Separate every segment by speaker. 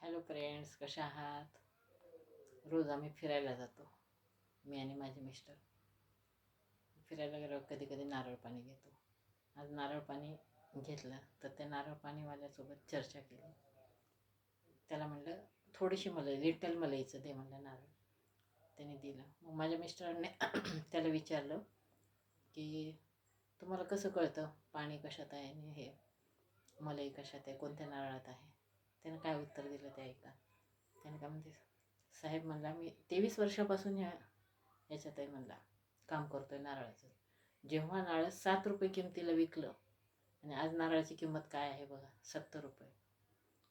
Speaker 1: Hello friends, कशा आहात? रोज आम्ही फिरायला जातो, मी आणि माझे मिस्टर. फिरायला गेलो कधी कधी नारळ पाणी घेतो. आज नारळ पाणी घेतलं तर त्या नारळ पाणीवाल्यासोबत चर्चा केली. त्याला म्हणलं थोडीशी मलाई, लिटल मलाईचं दे म्हणलं नारळ. त्याने दिलं. मग माझ्या मिस्टरांनी त्याला विचारलं की तुम्हाला कसं कळतं पाणी कशात आहे आणि हे मलाई कशात आहे, कोणत्या नारळात आहे? त्यानं काय उत्तर दिलं ते ऐका. त्याने काय म्हणते, साहेब म्हणला मी 23 वर्षापासून याच्यात आहे म्हणला, काम करतोय नारळाचं. जेव्हा नारळ 7 रुपये किमतीला विकलं आणि आज नारळाची किंमत काय आहे बघा, 70 रुपये.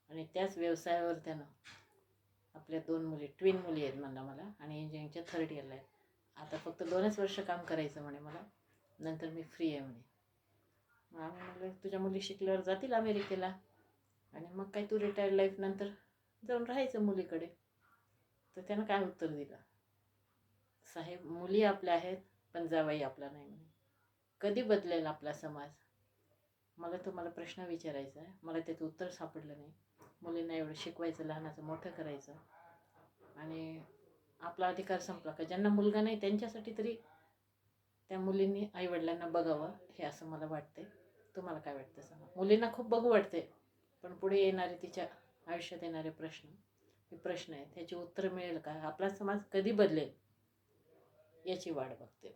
Speaker 1: आणि त्याच व्यवसायावर त्यानं आपल्या 2 मुली, ट्विन मुली आहेत म्हणला मला, आणि इंजिनिअरिंगच्या 3rd इयरला आहे. आता फक्त 2च वर्ष काम करायचं म्हणे मला, नंतर मी फ्री आहे म्हणे. मग आम्ही म्हणलं तुझ्या मुली शिकल्यावर जातील अमेरिकेला आणि मग काय तू रिटायर्ड लाईफ नंतर जाऊन राहायचं मुलीकडे. तर त्यानं काय उत्तर दिलं, साहेब मुली आपल्या आहेत पण जावई आपला नाही म्हणे. कधी बदलेल आपला समाज? मला तुम्हाला प्रश्न विचारायचा आहे, मला त्याचं उत्तर सापडलं नाही. मुलींना एवढं शिकवायचं, लहानाचं मोठं करायचं आणि आपला अधिकार संपला का? ज्यांना मुलगा नाही त्यांच्यासाठी तरी त्या मुलींनी आईवडिलांना बघावं, हे असं मला वाटते. तुम्हाला काय वाटतं सांगा. मुलींना खूप बघू वाटते, पण पुढे येणारे, तिच्या आयुष्यात येणारे प्रश्न आहेत, ह्याची उत्तर मिळेल का? आपला समाज कधी बदलेल याची वाट बघते.